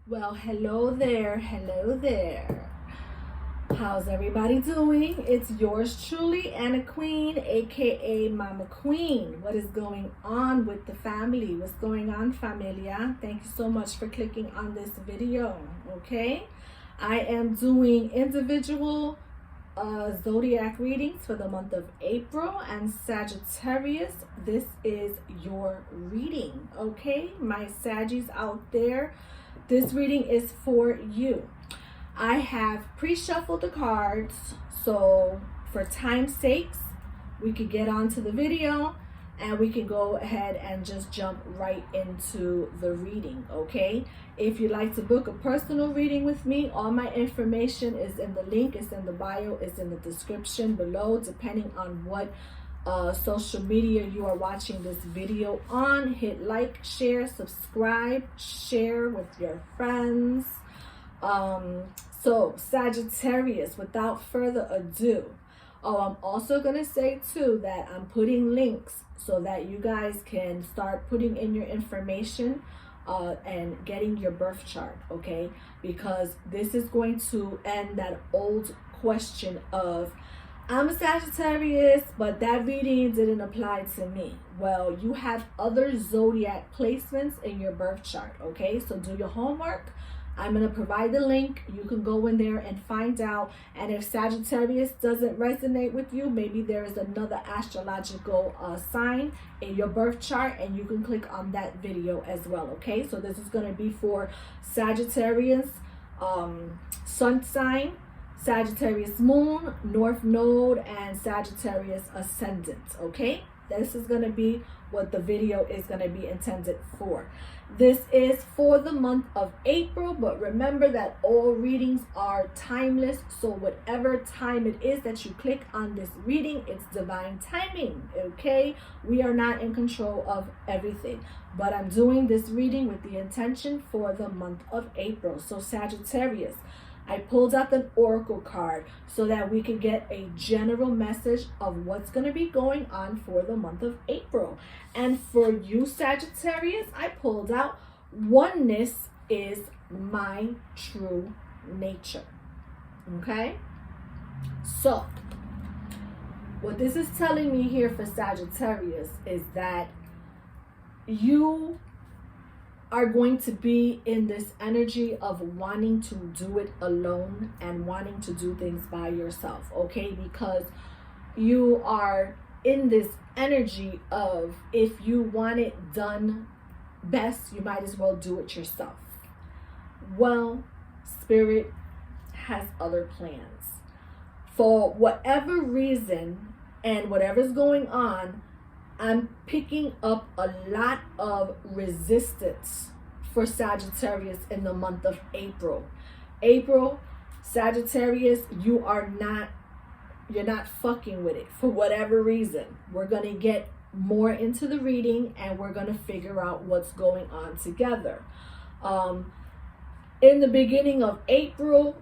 Well, hello there, hello there. How's everybody doing? It's yours truly, Anna Queen, aka Mama Queen. What is going on with the family? What's going on, Familia? Thank you so much for clicking on this video, okay? I am doing individual zodiac readings for the month of April, and Sagittarius, this is your reading, okay? My Saggies out there, this reading is for you. I have pre-shuffled the cards, so for time's sakes, we could get on to the video and we can go ahead and just jump right into the reading, okay? If you'd like to book a personal reading with me, all my information is in the link, it's in the bio, it's in the description below, depending on what social media you are watching this video on. Hit like, share, subscribe, share with your friends. So Sagittarius, without further ado, I'm also going to say too that I'm putting links so that you guys can start putting in your information and getting your birth chart, okay? Because this is going to end that old question of, I'm a Sagittarius, but that reading didn't apply to me. Well, you have other zodiac placements in your birth chart, okay? So do your homework. I'm going to provide the link. You can go in there and find out. And if Sagittarius doesn't resonate with you, maybe there is another astrological sign in your birth chart, and you can click on that video as well, okay? So this is going to be for Sagittarius sun sign, Sagittarius moon, north node, and Sagittarius ascendant, okay? This is going to be what the video is going to be intended for. This is for the month of April, but remember that all readings are timeless. So whatever time it is that you click on this reading, it's divine timing, okay? We are not in control of everything, but I'm doing this reading with the intention for the month of April. So Sagittarius, I pulled out an oracle card so that we can get a general message of what's going to be going on for the month of April. And for you, Sagittarius, I pulled out oneness is my true nature. Okay? So, what this is telling me here for Sagittarius is that you are going to be in this energy of wanting to do it alone and wanting to do things by yourself, okay? Because you are in this energy of, if you want it done best, you might as well do it yourself. Well, Spirit has other plans. For whatever reason and whatever's going on, I'm picking up a lot of resistance for Sagittarius in the month of April. April, Sagittarius, you're not fucking with it for whatever reason. We're going to get more into the reading and we're going to figure out what's going on together. In the beginning of April,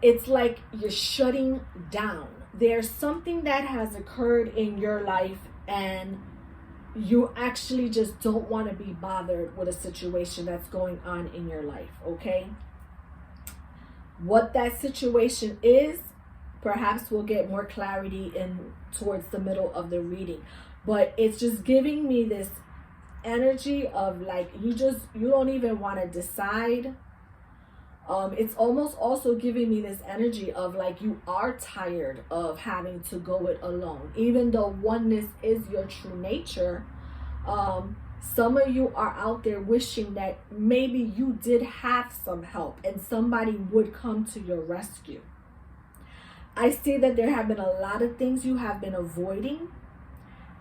it's like you're shutting down. There's something that has occurred in your life and you actually just don't want to be bothered with a situation that's going on in your life, okay? What that situation is, perhaps we'll get more clarity in towards the middle of the reading. But it's just giving me this energy of like, you don't even want to decide. It's almost also giving me this energy of like you are tired of having to go it alone. Even though oneness is your true nature, some of you are out there wishing that maybe you did have some help and somebody would come to your rescue. I see that there have been a lot of things you have been avoiding,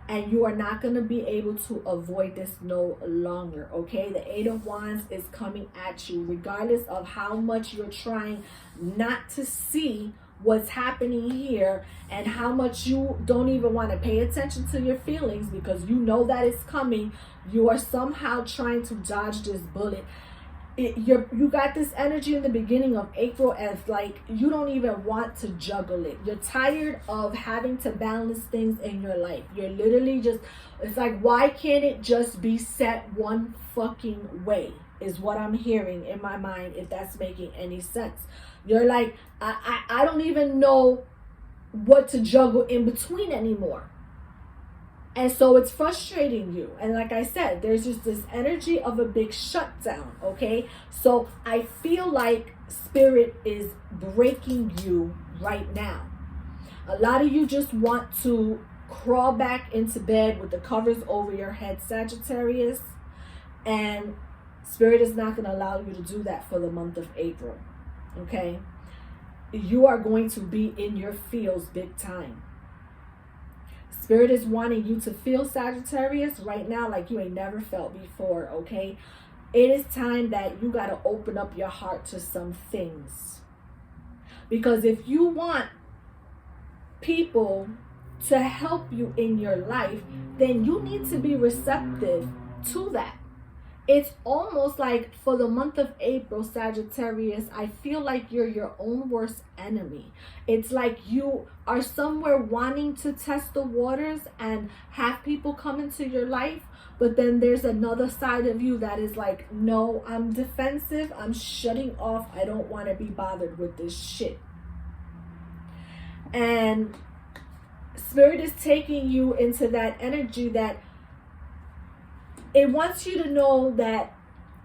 and you are not going to be able to avoid this no longer, okay? The Eight of Wands is coming at you, regardless of how much you're trying not to see what's happening here and how much you don't even want to pay attention to your feelings because you know that it's coming. You are somehow trying to dodge this bullet. You got this energy in the beginning of April as like you don't even want to juggle it. You're tired of having to balance things in your life. You're literally just, it's like, why can't it just be set one fucking way? is what I'm hearing in my mind, if that's making any sense. You're like, I don't even know what to juggle in between anymore. And so it's frustrating you. And like I said, there's just this energy of a big shutdown, okay? So I feel like Spirit is breaking you right now. A lot of you just want to crawl back into bed with the covers over your head, Sagittarius. And Spirit is not going to allow you to do that for the month of April, okay? You are going to be in your feels big time. Spirit is wanting you to feel, Sagittarius, right now like you ain't never felt before, okay? It is time that you got to open up your heart to some things. Because if you want people to help you in your life, then you need to be receptive to that. It's almost like for the month of April, Sagittarius, I feel like you're your own worst enemy. It's like you are somewhere wanting to test the waters and have people come into your life, but then there's another side of you that is like, no, I'm defensive, I'm shutting off, I don't want to be bothered with this shit. And Spirit is taking you into that energy that it wants you to know that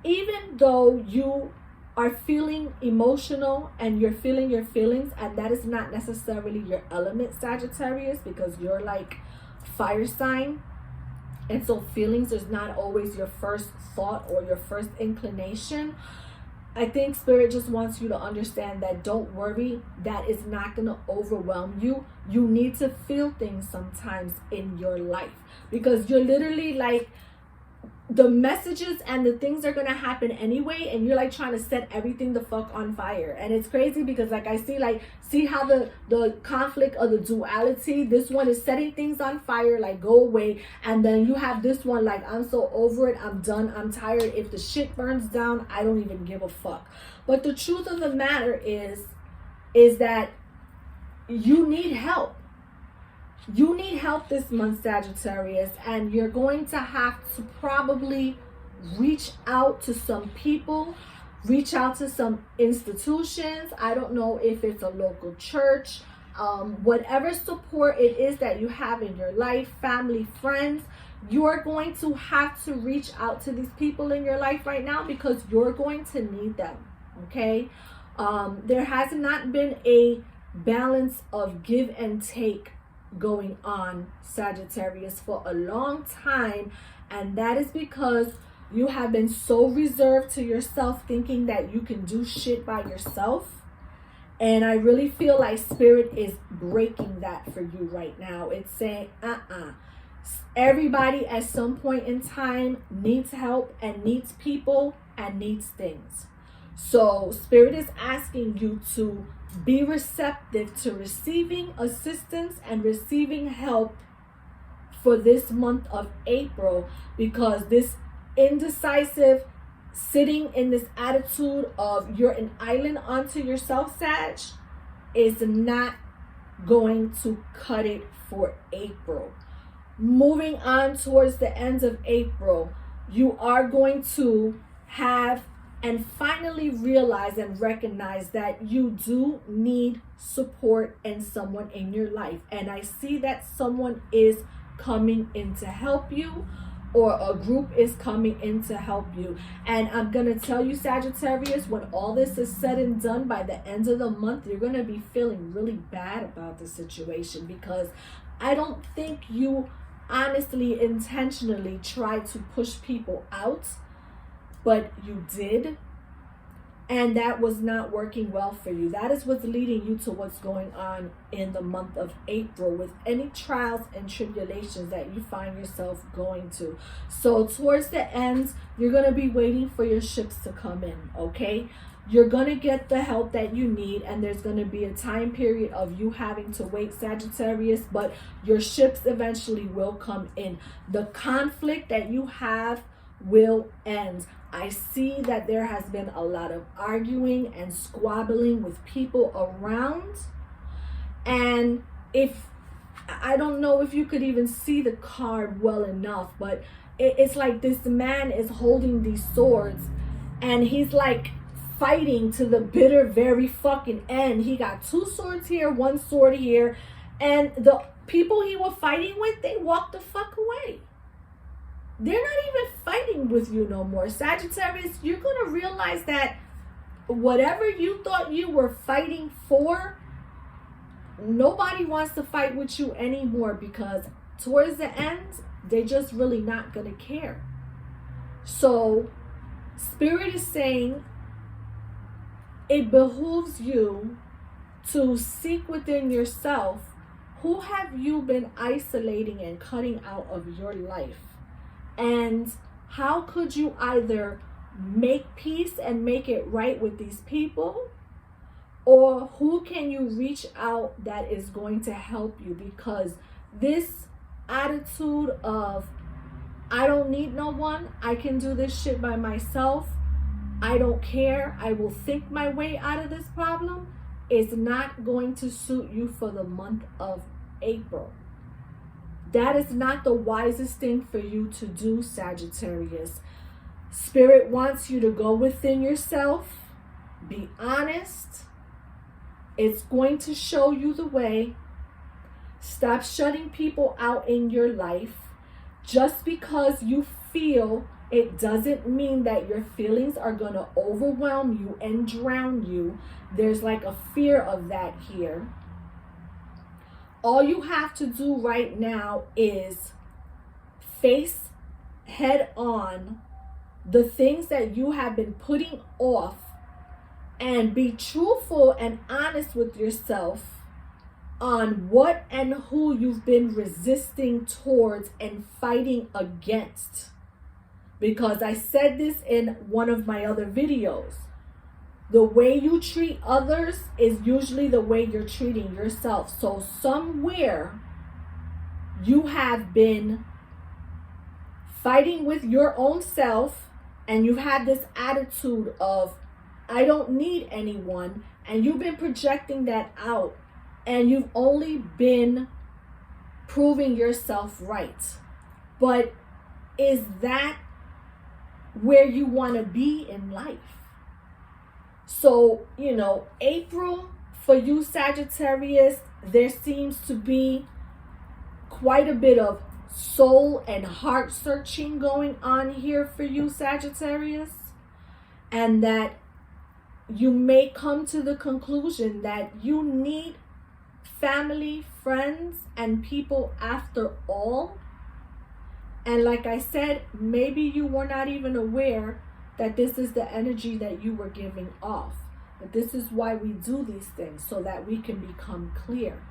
even though you are feeling emotional and you're feeling your feelings, and that is not necessarily your element, Sagittarius, because you're like fire sign, and so feelings is not always your first thought or your first inclination. I think Spirit just wants you to understand that don't worry, that is not going to overwhelm you. You need to feel things sometimes in your life, because you're literally like, the messages and the things are going to happen anyway, and you're like trying to set everything the fuck on fire. And it's crazy because like I see how the conflict of the duality, this one is setting things on fire, like go away, and then you have this one like, I'm so over it, I'm done, I'm tired, if the shit burns down, I don't even give a fuck. But the truth of the matter is that you need help. You need help this month, Sagittarius, and you're going to have to probably reach out to some people, reach out to some institutions. I don't know if it's a local church, whatever support it is that you have in your life, family, friends, you're going to have to reach out to these people in your life right now because you're going to need them, okay? There has not been a balance of give and take going on, Sagittarius, for a long time, and that is because you have been so reserved to yourself, thinking that you can do shit by yourself. And I really feel like Spirit is breaking that for you right now. It's saying everybody at some point in time needs help and needs people and needs things. So Spirit is asking you to be receptive to receiving assistance and receiving help for this month of April, because this indecisive sitting in this attitude of you're an island unto yourself, Sag, is not going to cut it for April. Moving on towards the end of April, you are going to have and finally realize and recognize that you do need support and someone in your life. And I see that someone is coming in to help you, or a group is coming in to help you. And I'm going to tell you, Sagittarius, when all this is said and done, by the end of the month, you're going to be feeling really bad about the situation, because I don't think you honestly, intentionally tried to push people out, but you did, and that was not working well for you. That is what's leading you to what's going on in the month of April with any trials and tribulations that you find yourself going to. So towards the end, you're going to be waiting for your ships to come in, okay? You're going to get the help that you need, and there's going to be a time period of you having to wait, Sagittarius, but your ships eventually will come in. The conflict that you have will end. I see that there has been a lot of arguing and squabbling with people around, and if I don't know if you could even see the card well enough, but it's like this man is holding these swords, and he's like fighting to the bitter very fucking end. He got 2 swords here, 1 sword here, and the people he was fighting with, they walked the fuck away. They're not even fighting with you no more. Sagittarius, you're going to realize that whatever you thought you were fighting for, nobody wants to fight with you anymore, because towards the end, they're just really not going to care. So Spirit is saying it behooves you to seek within yourself, who have you been isolating and cutting out of your life? And how could you either make peace and make it right with these people, or who can you reach out that is going to help you? Because this attitude of, I don't need no one, I can do this shit by myself, I don't care, I will think my way out of this problem, is not going to suit you for the month of April. That is not the wisest thing for you to do, Sagittarius. Spirit wants you to go within yourself, be honest. It's going to show you the way. Stop shutting people out in your life. Just because you feel, it doesn't mean that your feelings are going to overwhelm you and drown you. There's like a fear of that here. All you have to do right now is face head on the things that you have been putting off, and be truthful and honest with yourself on what and who you've been resisting towards and fighting against. Because I said this in one of my other videos. The way you treat others is usually the way you're treating yourself. So somewhere you have been fighting with your own self, and you've had this attitude of, I don't need anyone, and you've been projecting that out, and you've only been proving yourself right. But is that where you want to be in life? So, April for you, Sagittarius, there seems to be quite a bit of soul and heart searching going on here for you, Sagittarius. And that you may come to the conclusion that you need family, friends, and people after all. And like I said, maybe you were not even aware that this is the energy that you were giving off. But this is why we do these things, so that we can become clear.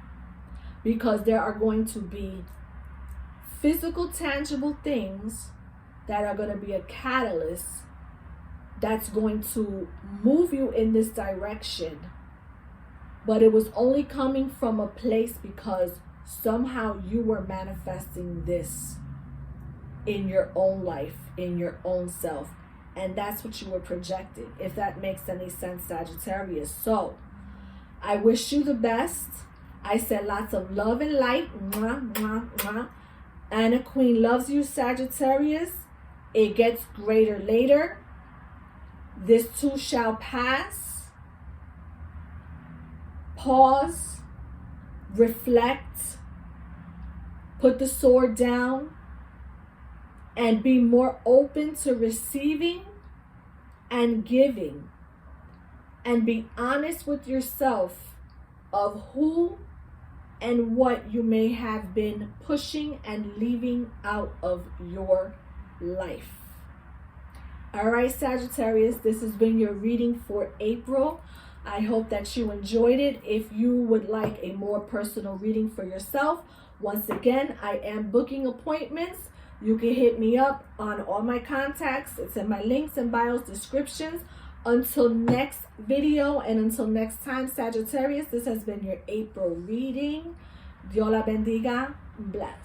Because there are going to be physical, tangible things that are going to be a catalyst that's going to move you in this direction. But it was only coming from a place because somehow you were manifesting this in your own life, in your own self. And that's what you were projecting, if that makes any sense, Sagittarius. So, I wish you the best. I said lots of love and light. Mwah, mwah, mwah. Anna Queen loves you, Sagittarius. It gets greater later. This too shall pass. Pause. Reflect. Put the sword down. And be more open to receiving and giving. And be honest with yourself of who and what you may have been pushing and leaving out of your life. All right, Sagittarius, this has been your reading for April. I hope that you enjoyed it. If you would like a more personal reading for yourself, once again, I am booking appointments. You can hit me up on all my contacts. It's in my links and bios descriptions. Until next video and until next time, Sagittarius, this has been your April reading. Dios la bendiga. Bless.